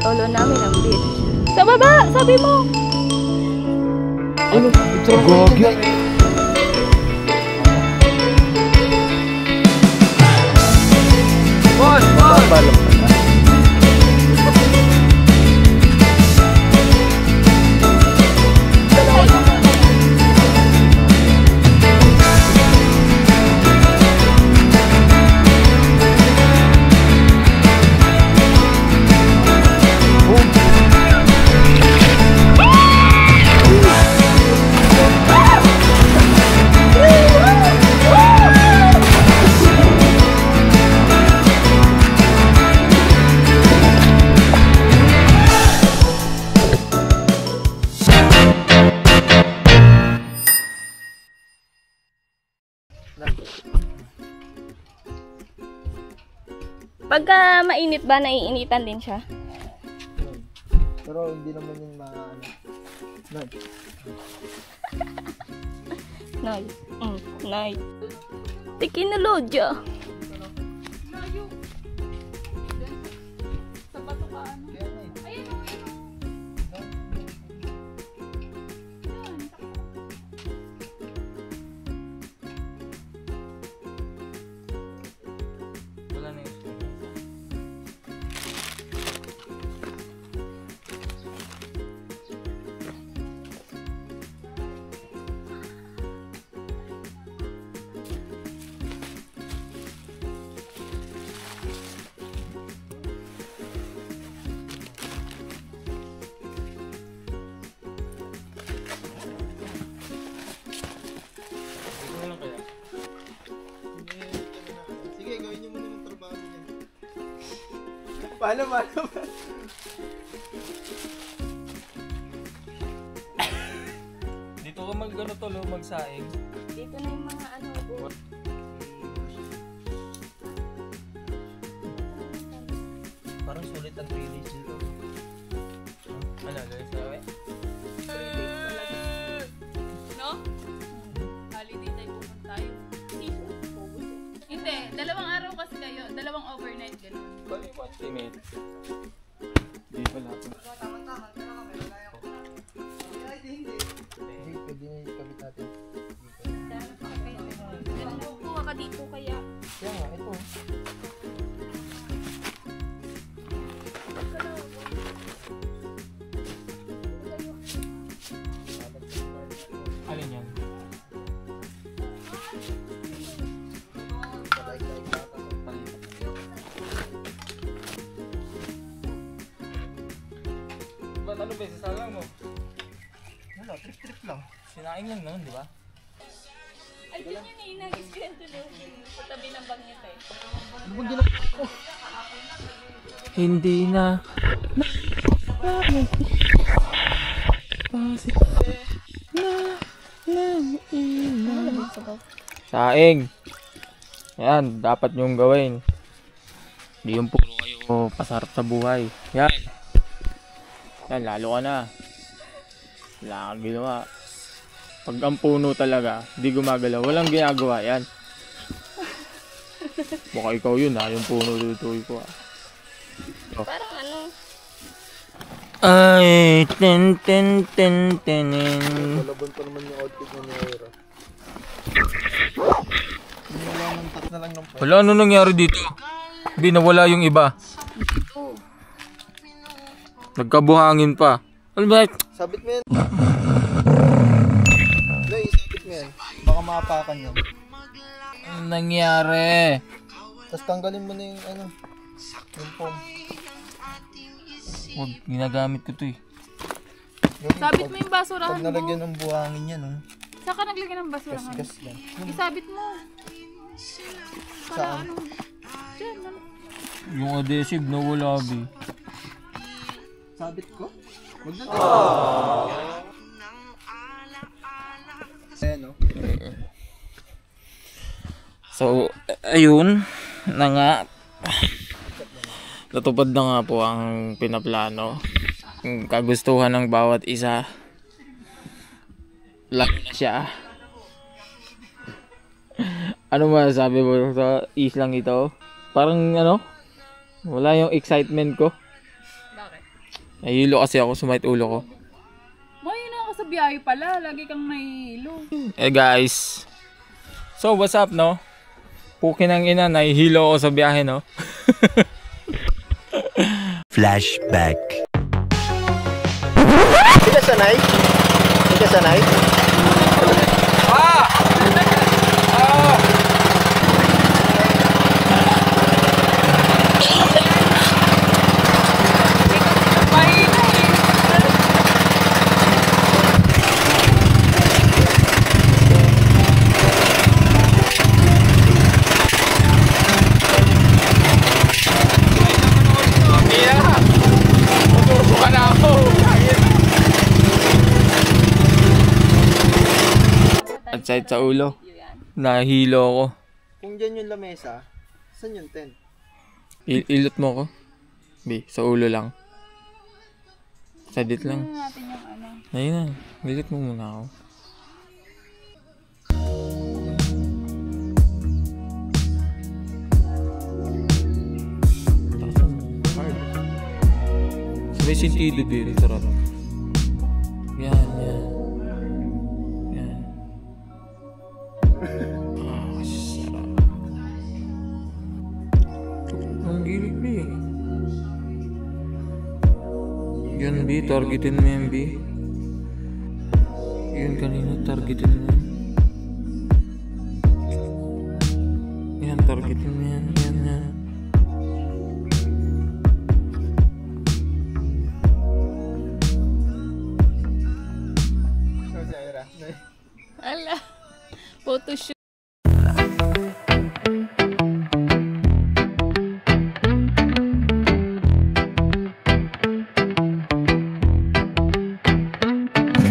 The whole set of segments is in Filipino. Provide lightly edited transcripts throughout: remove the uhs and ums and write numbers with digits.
Lolo namin ang beach. Sa baba! Sabi mo! Ano? Gagi. Boss! Boss! Pagka mainit ba, naiinitan din siya? Pero hindi naman yung mga ano. Nice. Nice. Tekinolodya. Layo. Sa bato ka ano? Ayun o. Wala na yun. Sige, gawin niyo muna ng trabaho niya. Paano? Dito ka mag-ano tol, magsaing. Dito na yung mga ano. Parang sulit ang 3 days dito. Ano, guys, sabi? No? Holiday tayo pupunta tayo. Hindi, 2 araw kasi kayo. 2 overnight ganun. Bali, 1 minutes. Hindi pala ito. Hindi, pwede na ikabit natin. Kuha ka dito kaya. Kaya nga, ito. Alin yan? Ba't ano ba, sasalang mo? Wala, trip lang. Sinaing lang naman, di ba? Ay, dyan yun eh. Nagis ko yan sa tabi ng bangit eh. Ano bang ginawa ko? Hindi na. Saing. Yan, dapat nyong gawin. Hindi yung puro kayo pasarap sa buhay. Yan. Yan, lalo ka na. Wala kang ginawa. Pag ang puno talaga, di gumagalaw. Walang ginagawa yan. Baka ikaw yun ha, yung puno tutuloy ko ha. Parang ano. Ay, ten. Palaban pa naman yung outfit niya ni Aira. Wala nang tat na lang ng pwede. Wala, ano nangyari dito? Binawala yung iba. Nagkabuhangin pa. Ano ba? Sabit mo yan. Loy, sabit mo yan. Baka maapakan yan. Ano nangyari? Tapos tanggalin mo na yung ano. Yung foam. Huwag, ginagamit ko to eh. Sabit mo yung basurahan Pag mo. nalagyan ng buhangin yan, oh. Saan ka naglagay ng basurahan? Gas lang. Isabit mo. Saan? Ano? Diyan, ano? Yung adhesive na wala bi. Sabit ko? Wag na. Ayan, oh. So, ayun na nga. Natupad na nga po ang pinaplano. Ang kagustuhan ng bawat isa. Lalo na siya. Ano masasabi mo sa islang ito? Parang ano? Wala yung excitement ko. Bakit? Nahihilo kasi ako, sumakit ulo ko. Mahina ka sa biyahe pala. Lagi kang nahihilo. Guys. So, what's up, no? Pukin ng ina, nahihilo ako sa biyahe, no? Flashback. Hindi ka sanay? Hindi ka sanay? At side sa ulo. Nahihilo ako. Kung dyan yung lamesa, saan yung tent? Ilot mo ko. B, sa ulo lang. Sadit lang. Ano natin yung ano? Ayun na. Ilot mo muna ako. Hard. Sabay sentido din. Sarap. Yan, yan. Yan. Ah, sarap. Ang gilid, B. Yun, B. Targetin mo yan, B. Yun kanina, targetin mo yan. Yan, targetin mo yan. Yan, yan. Ala. Photoshoot.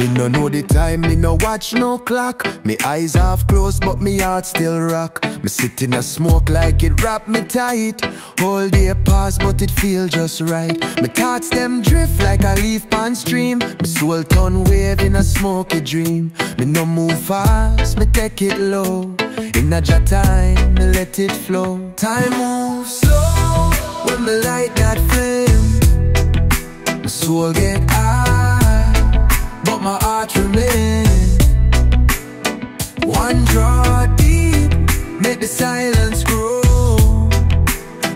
Me no know the time, me no watch no clock. Me eyes half closed, but me heart still rock. Me sit in a smoke like it wrap me tight. Whole day pass, but it feel just right. Me thoughts them drift like a leaf pan stream. Me soul turn wave in a smoky dream. Me no move fast, me take it low. In a jar time, me let it flow. Time moves slow when me light that flame. My soul get high, but my heart remain. One draw deep, make the silence grow.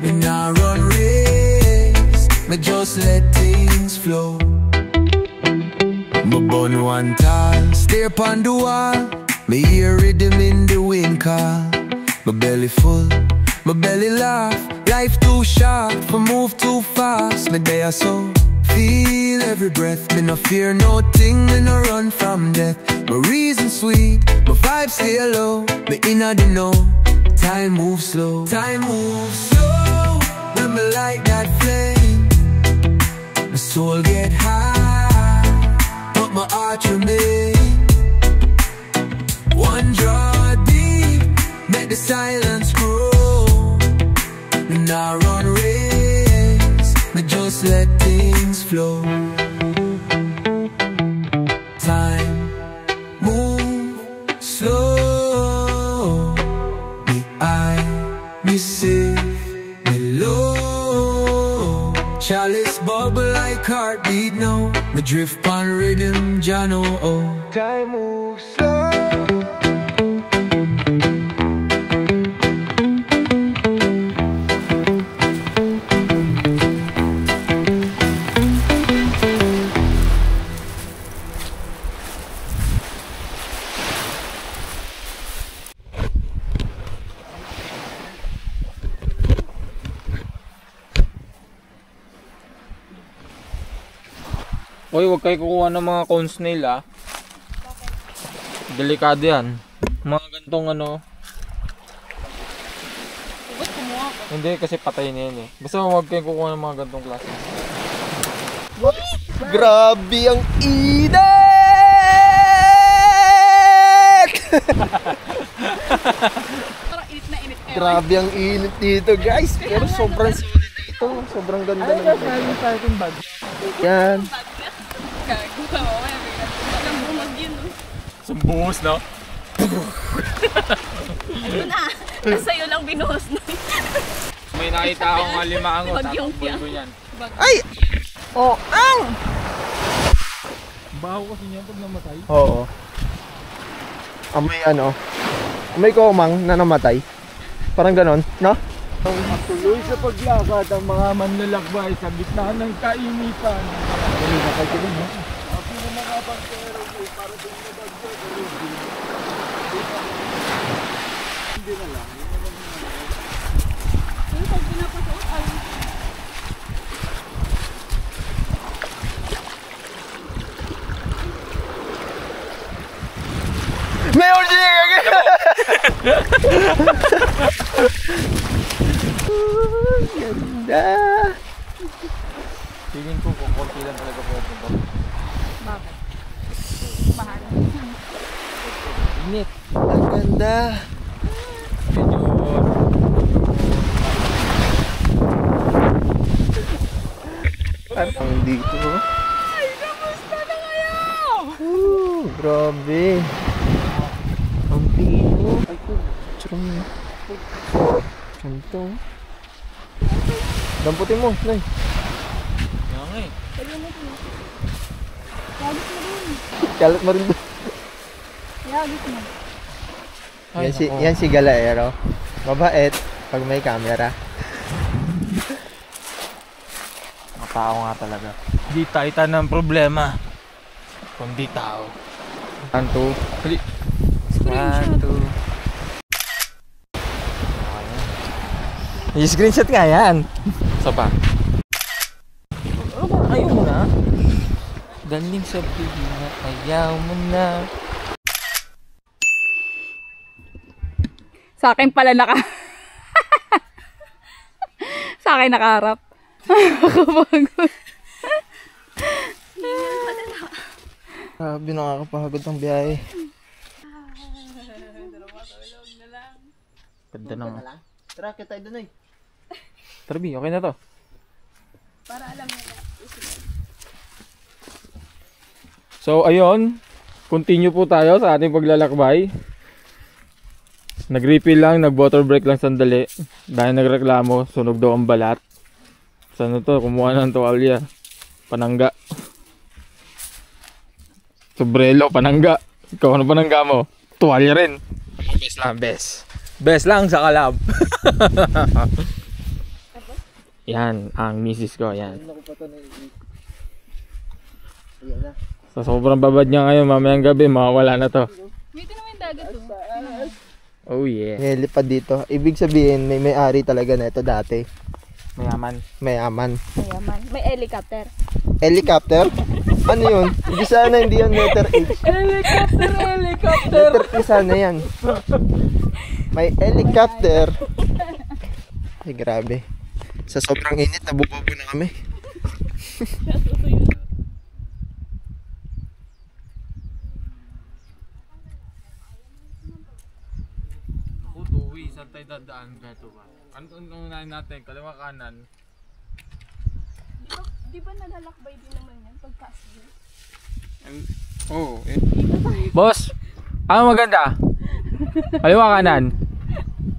Me nah run race, me just let things flow. Me burn one tall, stay upon the wall. Me hear rhythm in the wind call. My belly full, my belly laugh. Life too short for move too fast. Me there so feel every breath. Me no fear no thing, me no run from death. My reason sweet, my vibe stay low. Me inna the know, time moves slow. Time moves slow when me light that flame. My soul get high, but my heart remain. One draw deep, make the silence grow. Me nah run race, me just let things flow. Time move slow. Me high, me safe, me low. Chalice bubble like heartbeat now. Me drift on rhythm, Jano. Oh, time moves slow. Uy, huwag kayo kukuha ng mga cone snail, ah. Delikado yan. Mga gantong ano. Ba't kumuha ka? Hindi, kasi patay na yan eh. Basta huwag kayo kukuha ng mga gantong klase. Grabe ang init! Parang init na init kayo. Grabe ang init dito, guys. Pero sobrang solid dito. Sobrang ganda ng bag. Yan. Gagawa ko kaya biglang bumag yun. Sumbuhos, no? Ano na? Sa'yo lang binuhos na. May nakita akong alimango. Bagyong Tatakbuhin ko yan. Ay! Oh, ang! Baho kasi niya pag namatay. Oo. Amoy ano? Amoy komang na namatay. Parang ganon, no? Tuloy sa paglakad ang mga manlalakbay sa gitna ng kainitan. Mayor Jing! Ganda! Tingin ko kung konti lang talaga po ito. Bakit? Mahal. Init. Ang ganda! Medyo... Ang dito. Ay, kamusta na kayo? Grabe. Ang pino. Tsurum. Ganito. Damputin mo, Nay. Kaya nga eh. Yagis mo rin. Kalat mo rin doon. Yagis mo. Yan si Galaero. Mabait pag may camera. Mga tao nga talaga. Di tayo ng problema. Kundi tao. 1, 2, 3. 1, 2. I-screenshot nga yan. Isa pa. Ano ba? Ayaw mo na? Galing sabihin na ayaw mo na. Sa akin pala Sa akin nakaharap. Nakapagod. Grabe, nakakapagod ang biyahe. Ganda na nga. Tara, kita tayo doon eh. Tarbi, okay na to. Para alam nila. So ayun, continue po tayo sa ating paglalakbay. Nag-refill lang, nag-water break lang sandali. Dahil nagreklamo, sunog daw ang balat. Saan to? Kumuha ng tuwalya. Panangga. Sobrelo, panangga. Ikaw ano panangga mo? Tuwalya rin. Best lang, best. Best lang sa kalab. Yan, ang misis ko, yan. Sa sobrang babad niya ngayon, mamayang gabi, mawawala na to. Dito naman yung dagat to. Oh yeah. May lipad dito. Ibig sabihin, may-ari talaga na ito dati. Mayaman. Mayaman. Mayaman. May helicopter. Helicopter? Ano yun? Hindi sana, hindi yan letter H. Helicopter! Letter P sana yan. May helicopter. Ay, grabe. Sa sobrang init, nabubobo na kami. Ako tuwi, saan tayo dadaan gato ba? Ano unahin natin? Kaliwa kanan. Di ba naglalakbay din naman yan pagkas din? Oo. Boss! Ano maganda? Kaliwa kanan.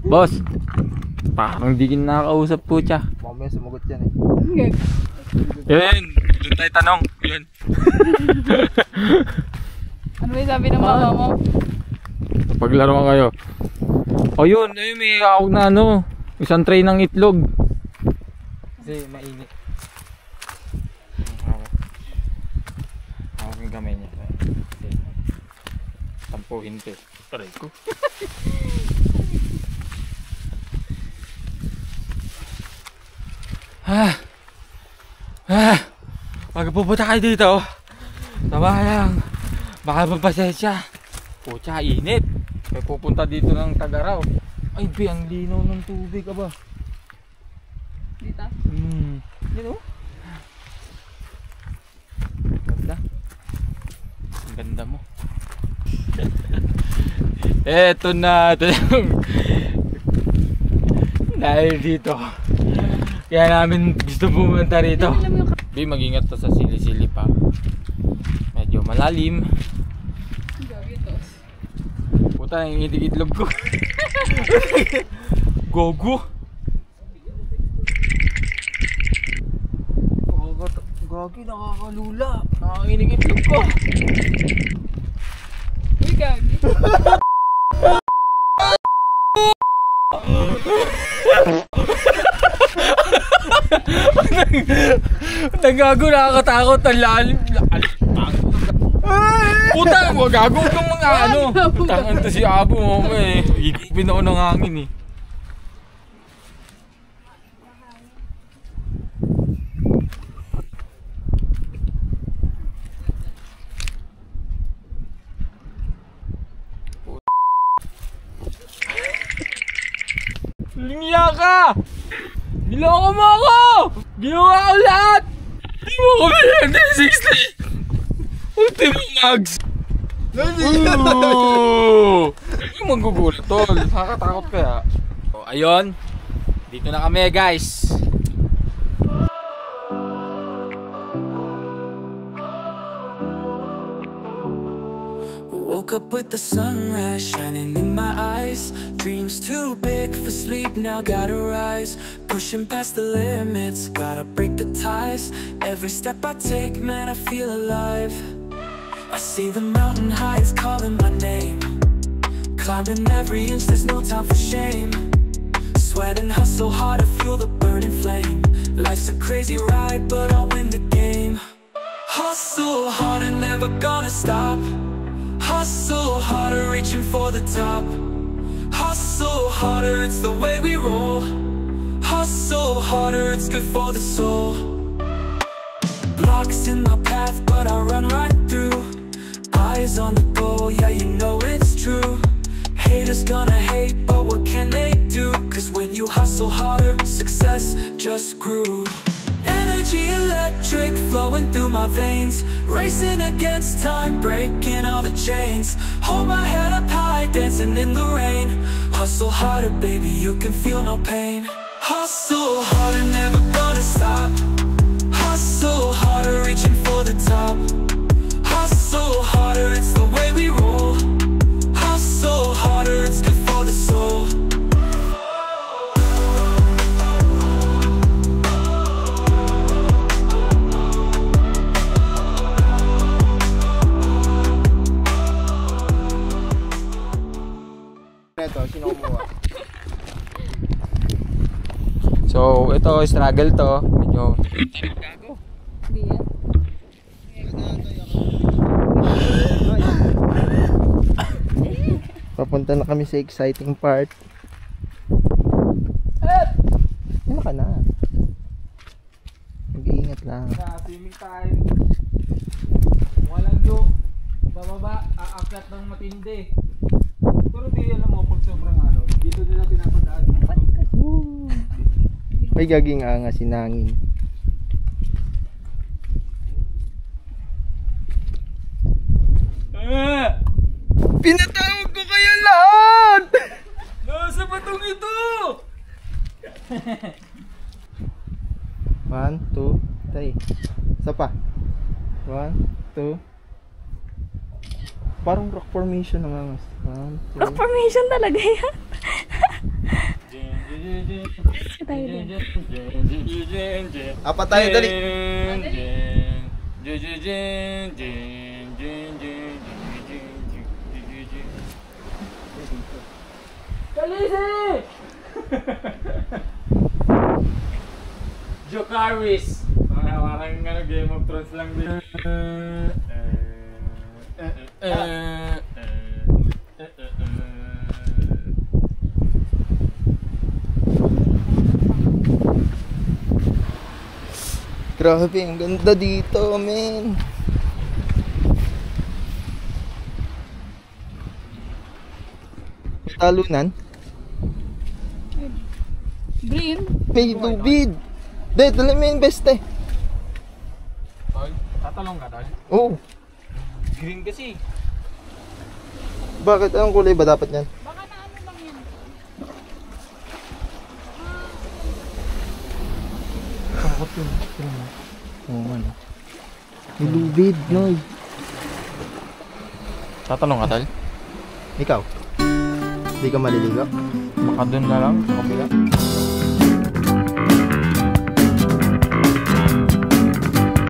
Boss! Parang di kin nakakausap po siya. Mamaya sumagot yan eh. Yun! Doon tayo tanong. Yun. Ano ba yung sabi ng mama mo? Paglaro kayo. O yun, ayun may kakawag na ano. Isang tray ng itlog. Kasi mainit. Hawak yung kamay niya. Tampuhin ko. Taray ko. Magpupunta kayo dito. Tama lang. Baka magpasensya. Pucha, init. May pupunta dito ng Tagaraw. Ay, be, ang linaw ng tubig, aba. Dito? Yun o. Ganda. Ang ganda mo. Eto na. Ito yung dahil dito. Kaya namin gusto pumunta rito. Be, mag-ingat to sa sili-sili pa. Medyo malalim. Puta, nangingitig itlog ko. Gogo. Gago Gagi, nakakalula. Nakakinig itlog ko. Uy, gagi. Nagago, nakakatakot. Ang lalim. Puta, gago kang mga ano. Tangan to si Abo mo eh. Higipin ako ng hangin eh. Lumiya ka! Niloko mo ako! Ginawa ko lahat! Hindi mo ko bilhin 60! Ultimo Mags! Hindi mo magugulat tol. Nakakatakot kaya. So, ayun. Dito na kami guys. Woke up with the sunrise shining in my eyes. Dreams too big for sleep, now gotta rise. Pushing past the limits, gotta break the ties. Every step I take, man, I feel alive. I see the mountain heights calling my name. Climbing every inch, there's no time for shame. Sweat and hustle hard to fuel the burning flame. Life's a crazy ride, but I'll win the game. Hustle hard and never gonna stop. Hustle harder, reaching for the top. Hustle harder, it's the way we roll. Hustle harder, it's good for the soul. Blocks in my path, but I run right through. Eyes on the goal, yeah, you know it's true. Haters gonna hate, but what can they do? Cause when you hustle harder, success just grew. Energy electric flowing through my veins. Racing against time, breaking all the chains. Hold my head up high, dancing in the rain. Hustle harder, baby, you can feel no pain. Hustle harder, never gonna stop. Hustle harder, reaching for the top. Hustle harder, it's the way we roll. Hustle harder, it's good for the soul. Ito, sino kumuha? So, ito, struggle to. Medyo Hindi yan. Papunta na kami sa exciting part. Ano ka na? Mag-iingat lang. swimming time. Walang joke. Bababa, aakyat ng matindi. Pero di alam mo pag sobrang ano, dito nila pinapadaan ng ano. May gaging anga sinangin. Pinatawag ko kayo lahat! Nasa batong ito! 1, 2, 3. Isa pa. 1, 2. Parang rock formation ng angas. 1, 2. Rock formation talaga yan. Apat tayo, dali. Kalisi! Jokaris! Parang ano, Game of Thrones lang din. Grabe, ang ganda dito, men. May talunan? Green. May lubid. De, dali mo yung best eh. Tol, tatalong ka, Tol? Oo. Green kasi. Bakit? Anong kulay ba dapat yan? Baka na ano lang yan. Takot yun. Oo, ano. May lubid, Noy. Tatalong ka, Tol? Ikaw? Hindi ka maliligaw? Baka dun na lang, sa kabila.